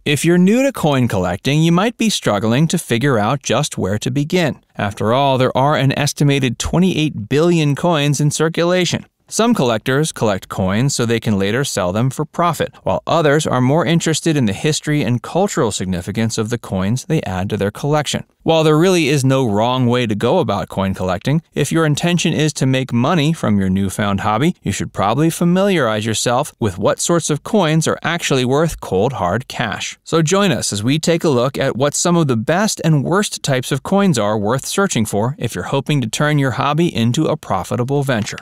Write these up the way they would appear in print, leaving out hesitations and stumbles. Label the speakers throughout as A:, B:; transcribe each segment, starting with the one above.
A: If you're new to coin collecting, you might be struggling to figure out just where to begin. After all, there are an estimated 28 billion coins in circulation. Some collectors collect coins so they can later sell them for profit, while others are more interested in the history and cultural significance of the coins they add to their collection. While there really is no wrong way to go about coin collecting, if your intention is to make money from your newfound hobby, you should probably familiarize yourself with what sorts of coins are actually worth cold hard cash. So join us as we take a look at what some of the best and worst types of coins are worth searching for if you're hoping to turn your hobby into a profitable venture.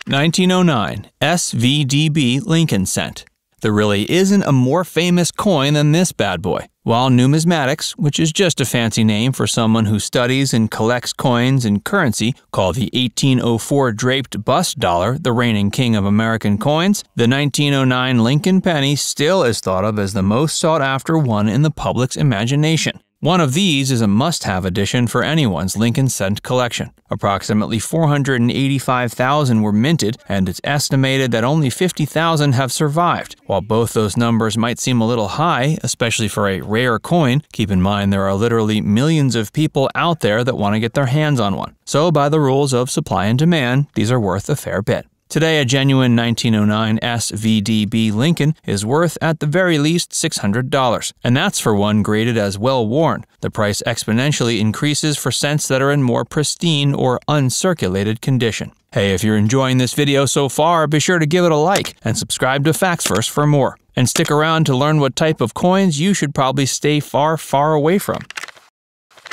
A: 1909 SVDB Lincoln Cent. There really isn't a more famous coin than this bad boy. While numismatics, which is just a fancy name for someone who studies and collects coins and currency, call the 1804 draped bust dollar the reigning king of American coins, the 1909 Lincoln penny still is thought of as the most sought after one in the public's imagination. One of these is a must-have addition for anyone's Lincoln Cent collection. Approximately 485,000 were minted, and it's estimated that only 50,000 have survived. While both those numbers might seem a little high, especially for a rare coin, keep in mind there are literally millions of people out there that want to get their hands on one. So by the rules of supply and demand, these are worth a fair bit. Today, a genuine 1909 SVDB Lincoln is worth at the very least $600, and that's for one graded as well-worn. The price exponentially increases for cents that are in more pristine or uncirculated condition. Hey, if you're enjoying this video so far, be sure to give it a like and subscribe to Facts Verse for more. And stick around to learn what type of coins you should probably stay far, far away from.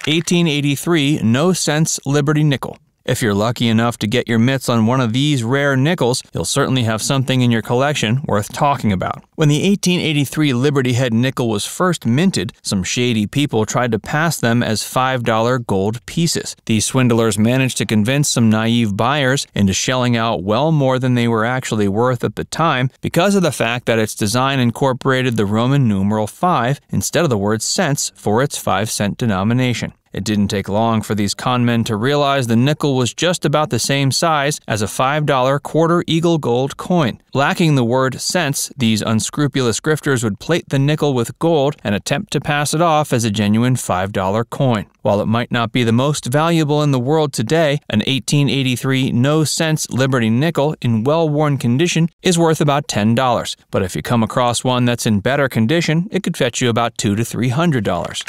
A: 1883 No Cents Liberty Nickel. If you're lucky enough to get your mitts on one of these rare nickels, you'll certainly have something in your collection worth talking about. When the 1883 Liberty Head nickel was first minted, some shady people tried to pass them as $5 gold pieces. These swindlers managed to convince some naive buyers into shelling out well more than they were actually worth at the time because of the fact that its design incorporated the Roman numeral 5 instead of the word cents for its 5-cent denomination. It didn't take long for these conmen to realize the nickel was just about the same size as a $5 quarter eagle gold coin. Lacking the word cents, these unscrupulous grifters would plate the nickel with gold and attempt to pass it off as a genuine $5 coin. While it might not be the most valuable in the world today, an 1883 No Cents Liberty nickel in well-worn condition is worth about $10. But if you come across one that's in better condition, it could fetch you about $200 to $300.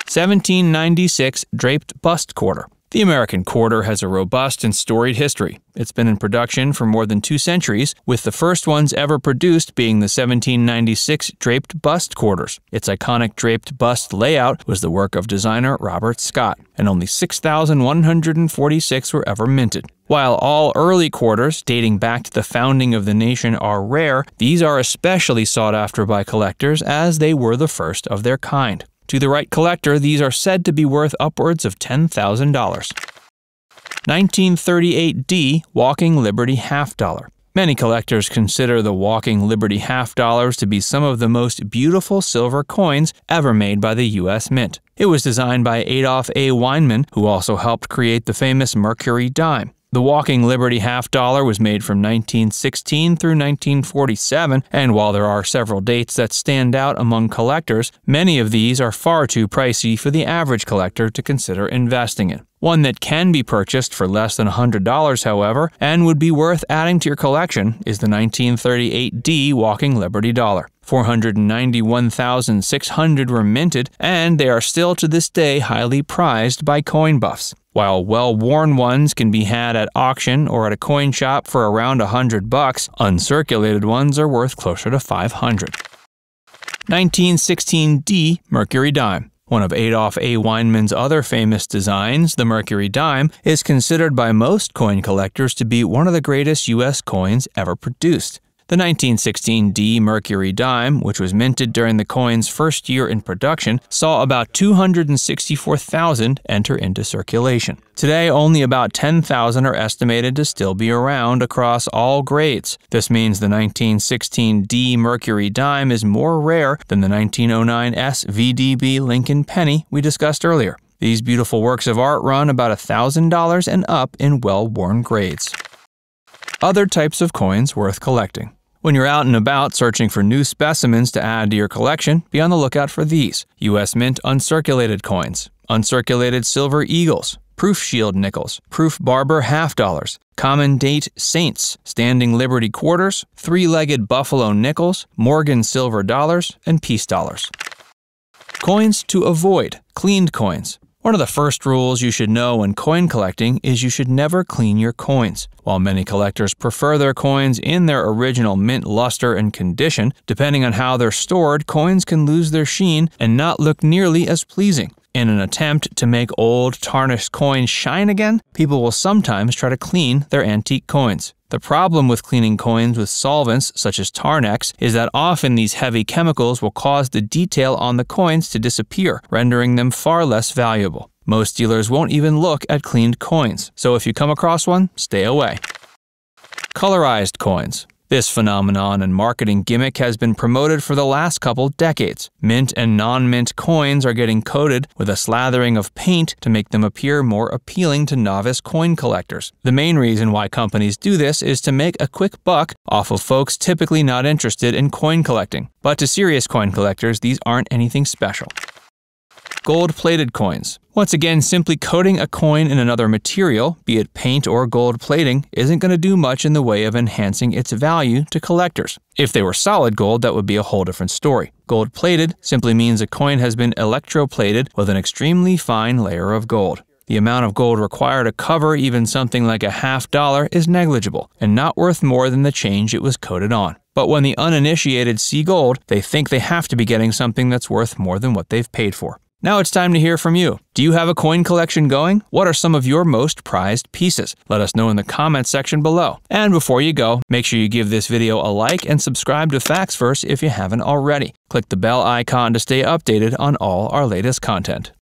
A: 1796 Draped Bust Quarter. The American quarter has a robust and storied history. It's been in production for more than 2 centuries, with the first ones ever produced being the 1796 Draped Bust Quarters. Its iconic draped bust layout was the work of designer Robert Scott, and only 6,146 were ever minted. While all early quarters, dating back to the founding of the nation, are rare, these are especially sought after by collectors as they were the first of their kind. To the right collector, these are said to be worth upwards of $10,000. 1938 D Walking Liberty Half Dollar. Many collectors consider the Walking Liberty Half Dollars to be some of the most beautiful silver coins ever made by the U.S. Mint. It was designed by Adolph A. Weinman, who also helped create the famous Mercury dime. The Walking Liberty Half Dollar was made from 1916 through 1947, and while there are several dates that stand out among collectors, many of these are far too pricey for the average collector to consider investing in. One that can be purchased for less than $100, however, and would be worth adding to your collection is the 1938 D Walking Liberty Dollar. 491,600 were minted, and they are still to this day highly prized by coin buffs. While well-worn ones can be had at auction or at a coin shop for around $100, uncirculated ones are worth closer to $500. 1916 D Mercury Dime. One of Adolph A. Weinman's other famous designs, the Mercury dime, is considered by most coin collectors to be one of the greatest U.S. coins ever produced. The 1916 D Mercury dime, which was minted during the coin's first year in production, saw about 264,000 enter into circulation. Today, only about 10,000 are estimated to still be around across all grades. This means the 1916 D Mercury dime is more rare than the 1909 SVDB Lincoln penny we discussed earlier. These beautiful works of art run about $1,000 and up in well-worn grades. Other types of coins worth collecting. When you're out and about searching for new specimens to add to your collection, be on the lookout for these: U.S. Mint uncirculated coins, uncirculated silver eagles, proof shield nickels, proof barber half dollars, common date saints, standing Liberty quarters, three-legged buffalo nickels, Morgan silver dollars, and peace dollars. Coins to avoid: cleaned coins. One of the first rules you should know when coin collecting is you should never clean your coins. While many collectors prefer their coins in their original mint luster and condition, depending on how they're stored, coins can lose their sheen and not look nearly as pleasing. In an attempt to make old, tarnished coins shine again, people will sometimes try to clean their antique coins. The problem with cleaning coins with solvents such as Tarnex is that often these heavy chemicals will cause the detail on the coins to disappear, rendering them far less valuable. Most dealers won't even look at cleaned coins, so if you come across one, stay away. Colorized coins. This phenomenon and marketing gimmick has been promoted for the last couple decades. Mint and non-mint coins are getting coated with a slathering of paint to make them appear more appealing to novice coin collectors. The main reason why companies do this is to make a quick buck off of folks typically not interested in coin collecting. But to serious coin collectors, these aren't anything special. Gold-plated coins. Once again, simply coating a coin in another material, be it paint or gold plating, isn't going to do much in the way of enhancing its value to collectors. If they were solid gold, that would be a whole different story. Gold-plated simply means a coin has been electroplated with an extremely fine layer of gold. The amount of gold required to cover even something like a $50 is negligible and not worth more than the change it was coated on. But when the uninitiated see gold, they think they have to be getting something that's worth more than what they've paid for. Now it's time to hear from you. Do you have a coin collection going? What are some of your most prized pieces? Let us know in the comments section below. And before you go, make sure you give this video a like and subscribe to FactsVerse if you haven't already. Click the bell icon to stay updated on all our latest content.